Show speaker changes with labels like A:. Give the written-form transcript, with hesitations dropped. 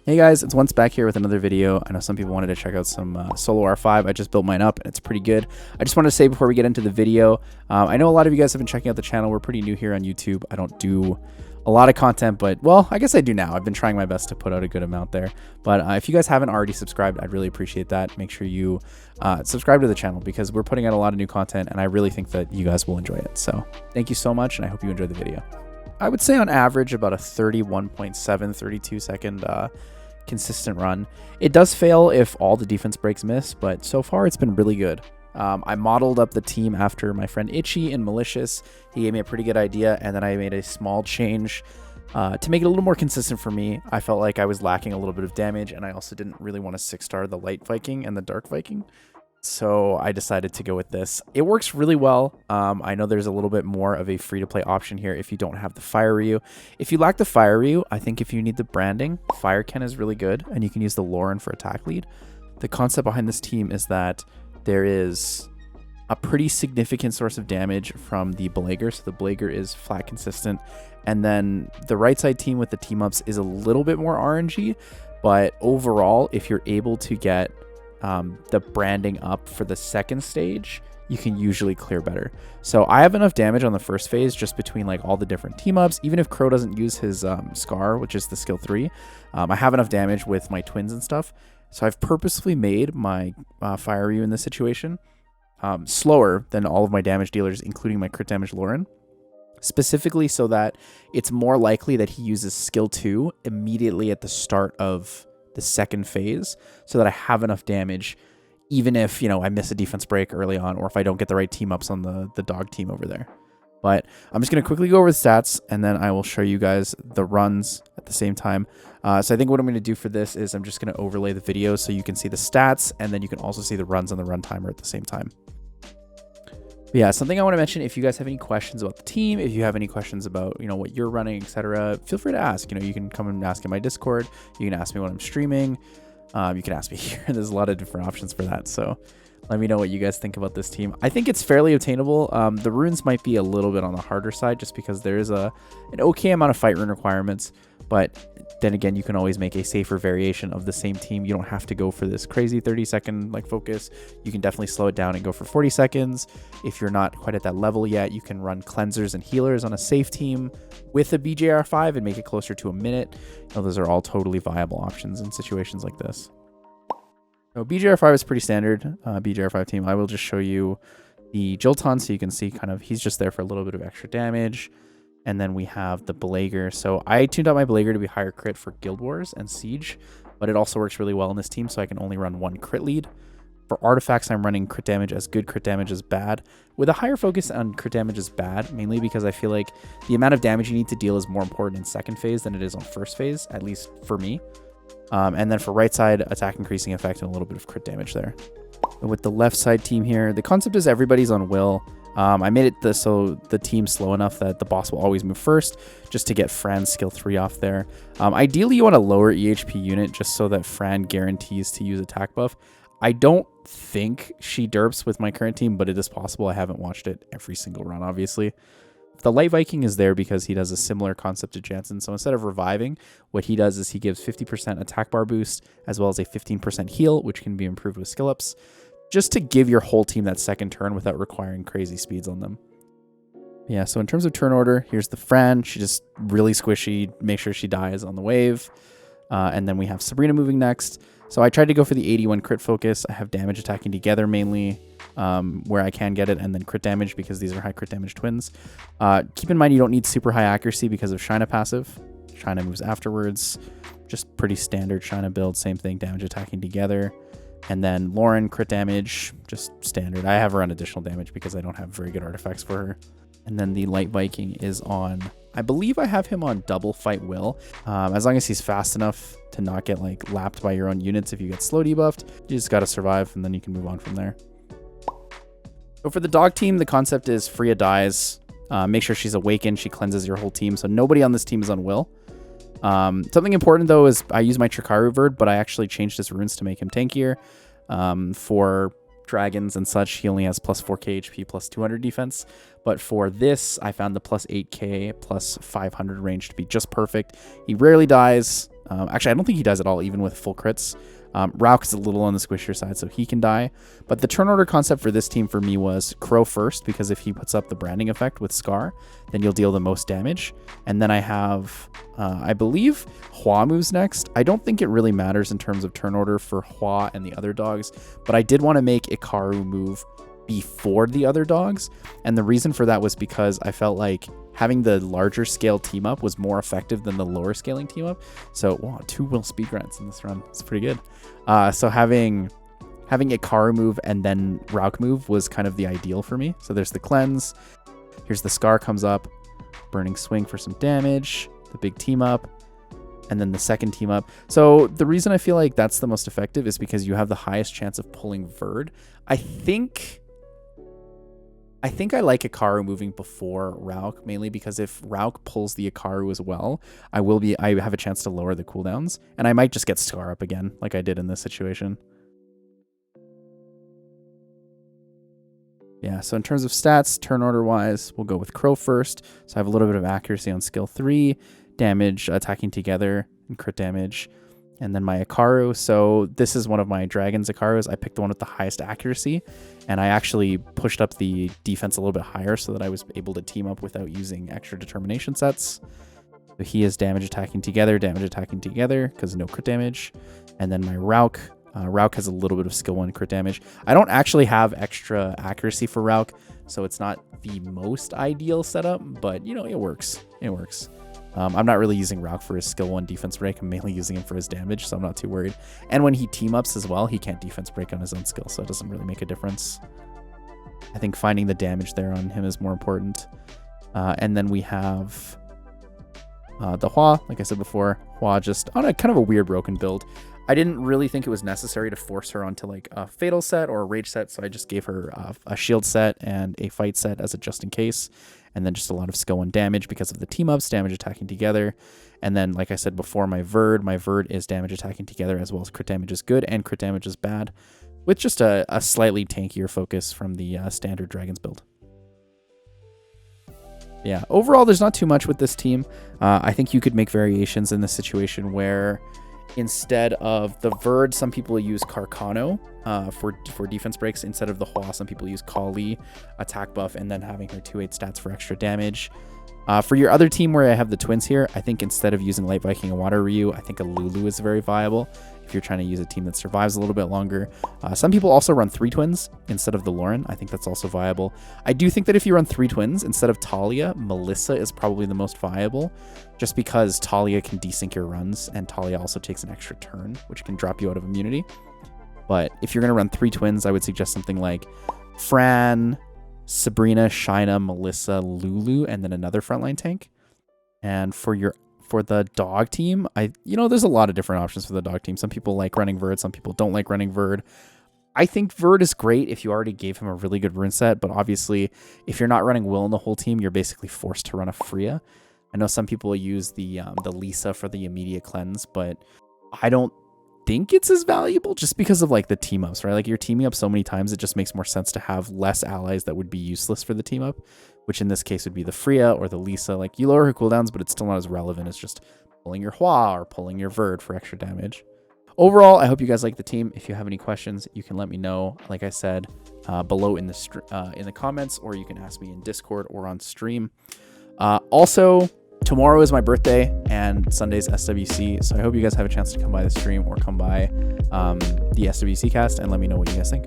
A: Hey guys, it's Once back here with another video. I know some people wanted to check out some solo R5. I just built mine up and it's pretty good. I just wanted to say before we get into the video, I know a lot of you guys have been checking out the channel. We're pretty new here on YouTube. I don't do a lot of content, but well, I guess I do now. I've been trying my best to put out a good amount there. But if you guys haven't already subscribed, I'd really appreciate that. Make sure you subscribe to the channel because we're putting out a lot of new content and I really think that you guys will enjoy it. So thank you so much and I hope you enjoy the video. I would say on average about a 31.7, 32 second consistent run. It does fail if all the defense breaks miss, but so far it's been really good. I modeled up the team after my friend Itchy and Malicious. He gave me a pretty good idea, and then I made a small change to make it a little more consistent for me. I felt like I was lacking a little bit of damage, and I also didn't really want to 6-star the Light Viking and the Dark Viking. So I decided to go with this. It works really well. I know there's a little bit more of a free-to-play option here if you don't have the Fire Ryu. If you lack the Fire Ryu, I think if you need the branding, Fire Ken is really good, and you can use the Lauren for attack lead. The concept behind this team is that there is a pretty significant source of damage from the Belager, so the Belager is flat consistent, and then the right side team with the Teamups is a little bit more RNG, but overall, if you're able to get the branding up for the second stage, you can usually clear better. So I have enough damage on the first phase just between like all the different team ups. Even if Crow doesn't use his Scar, which is the skill 3, I have enough damage with my twins and stuff. So I've purposefully made my Fire Ryu in this situation slower than all of my damage dealers, including my crit damage Lauren, specifically so that it's more likely that he uses skill 2 immediately at the start of the second phase, so that I have enough damage even if, you know, I miss a defense break early on or if I don't get the right team ups on the dog team over there. But I'm just going to quickly go over the stats and then I will show you guys the runs at the same time. So I think what I'm going to do for this is I'm just going to overlay the video so you can see the stats and then you can also see the runs on the run timer at the same time. But yeah, something I want to mention, if you guys have any questions about the team, if you have any questions about, you know, what you're running, etc., feel free to ask. You know, you can come and ask in my Discord. You can ask me when I'm streaming. You can ask me here. There's a lot of different options for that. So let me know what you guys think about this team. I think it's fairly obtainable. The runes might be a little bit on the harder side just because there is an okay amount of fight rune requirements. But then again, you can always make a safer variation of the same team. You don't have to go for this crazy 30-second like focus. You can definitely slow it down and go for 40 seconds. If you're not quite at that level yet, you can run cleansers and healers on a safe team with a BJ5 and make it closer to a minute. You know, those are all totally viable options in situations like this. So BJ5 is pretty standard. BJ5 team. I will just show you the Jolton so you can see kind of he's just there for a little bit of extra damage. And then we have the Belager. So I tuned out my Belager to be higher crit for Guild Wars and Siege, but it also works really well in this team, so I can only run one crit lead. For artifacts, I'm running crit damage as good, crit damage as bad, with a higher focus on crit damage as bad, mainly because I feel like the amount of damage you need to deal is more important in second phase than it is on first phase, at least for me. And then for right side, attack increasing effect and a little bit of crit damage there. And with the left side team here, the concept is everybody's on will. I made it so the team's slow enough that the boss will always move first, just to get Fran's skill 3 off there. Ideally, you want a lower EHP unit just so that Fran guarantees to use attack buff. I don't think she derps with my current team, but it is possible. I haven't watched it every single run, obviously. The Light Viking is there because he does a similar concept to Jansen. So instead of reviving, what he does is he gives 50% attack bar boost as well as a 15% heal, which can be improved with skill ups, just to give your whole team that second turn without requiring crazy speeds on them. Yeah, so in terms of turn order, here's the Fran. She just really squishy, make sure she dies on the wave. And then we have Sabrina moving next. So I tried to go for the 81 crit focus. I have damage attacking together mainly, where I can get it, and then crit damage because these are high crit damage twins. Keep in mind you don't need super high accuracy because of Shina passive. Shina moves afterwards. Just pretty standard Shina build, same thing, damage attacking together. And then Lauren, crit damage, just standard. I have her on additional damage because I don't have very good artifacts for her. And then the Light Viking is on, I believe I have him on double fight will. As long as he's fast enough to not get like lapped by your own units if you get slow debuffed, you just got to survive and then you can move on from there. So for the dog team, the concept is Freya dies. Make sure she's awakened. She cleanses your whole team. So nobody on this team is on will. Something important though is I use my Trikaru Bird, but I actually changed his runes to make him tankier. For dragons and such, he only has plus 4k HP plus 200 defense. But for this, I found the plus 8k plus 500 range to be just perfect. He rarely dies. Actually, I don't think he does at all, even with full crits. Rauk is a little on the squishier side, so he can die. But the turn order concept for this team for me was Crow first, because if he puts up the branding effect with Scar, then you'll deal the most damage. And then I have, I believe, Hua moves next. I don't think it really matters in terms of turn order for Hua and the other dogs, but I did want to make Ikaru move before the other dogs. And the reason for that was because I felt like having the larger scale team up was more effective than the lower scaling team up. So, wow, 2 will speed grunts in this run. It's pretty good. So having Ikaru move and then Rauk move was kind of the ideal for me. So there's the cleanse. Here's the Scar comes up. Burning Swing for some damage. The big team up. And then the second team up. So the reason I feel like that's the most effective is because you have the highest chance of pulling Verd. I think I like Ikaru moving before Rauk, mainly because if Rauk pulls the Ikaru as well, I have a chance to lower the cooldowns, and I might just get Scar up again, like I did in this situation. Yeah, so in terms of stats, turn order wise, we'll go with Crow first. So I have a little bit of accuracy on skill 3, damage attacking together, and crit damage. And then my Ikaru, so this is one of my Dragon's Ikarus. I picked the one with the highest accuracy, and I actually pushed up the defense a little bit higher so that I was able to team up without using extra determination sets. So he is damage attacking together, because no crit damage. And then my Rauk, Rauk has a little bit of skill 1 crit damage. I don't actually have extra accuracy for Rauk, so it's not the most ideal setup, but you know, it works. It works. I'm not really using Rauk for his skill 1 defense break. I'm mainly using him for his damage, so I'm not too worried. And when he team ups as well, he can't defense break on his own skill, so it doesn't really make a difference. I think finding the damage there on him is more important. And then we have the Hua, like I said before. Hua just on a kind of a weird broken build. I didn't really think it was necessary to force her onto like a fatal set or a rage set, so I just gave her a shield set and a fight set as a just in case. And then just a lot of skill 1 damage because of the team ups, damage attacking together. And then, like I said before, my Verd is damage attacking together as well as crit damage is good and crit damage is bad, with just a slightly tankier focus from the standard Dragons build. Yeah, overall, there's not too much with this team. I think you could make variations in this situation where instead of the Verd, some people use Carcano for defense breaks. Instead of the Hua, some people use Kali, attack buff, and then having her 2/8 stats for extra damage. For your other team where I have the twins here, I think instead of using Light Viking and Water Ryu, I think a Lulu is very viable if you're trying to use a team that survives a little bit longer. Some people also run 3 twins instead of the Lauren. I think that's also viable. I do think that if you run 3 twins instead of Talia, Melissa is probably the most viable, just because Talia can desync your runs, and Talia also takes an extra turn, which can drop you out of immunity. But if you're going to run 3 twins, I would suggest something like Fran, Sabrina, Shaina, Melissa, Lulu, and then another frontline tank. And for the dog team, there's a lot of different options for the dog team. Some people like running Verd, some people don't like running Verd. I think Verd is great if you already gave him a really good rune set, but obviously if you're not running Will in the whole team, you're basically forced to run a Freya. I know some people use the Lisa for the immediate cleanse, but I don't think it's as valuable just because of like the team ups, right? Like you're teaming up so many times, it just makes more sense to have less allies that would be useless for the team up, which in this case would be the Freya or the Lisa. Like you lower her cooldowns, but it's still not as relevant as just pulling your Hua or pulling your Verd for extra damage. Overall, I hope you guys like the team. If you have any questions, you can let me know, like I said, below in the comments, or you can ask me in Discord or on stream. Also, tomorrow is my birthday and Sunday's SWC, so I hope you guys have a chance to come by the stream or come by the SWC cast and let me know what you guys think.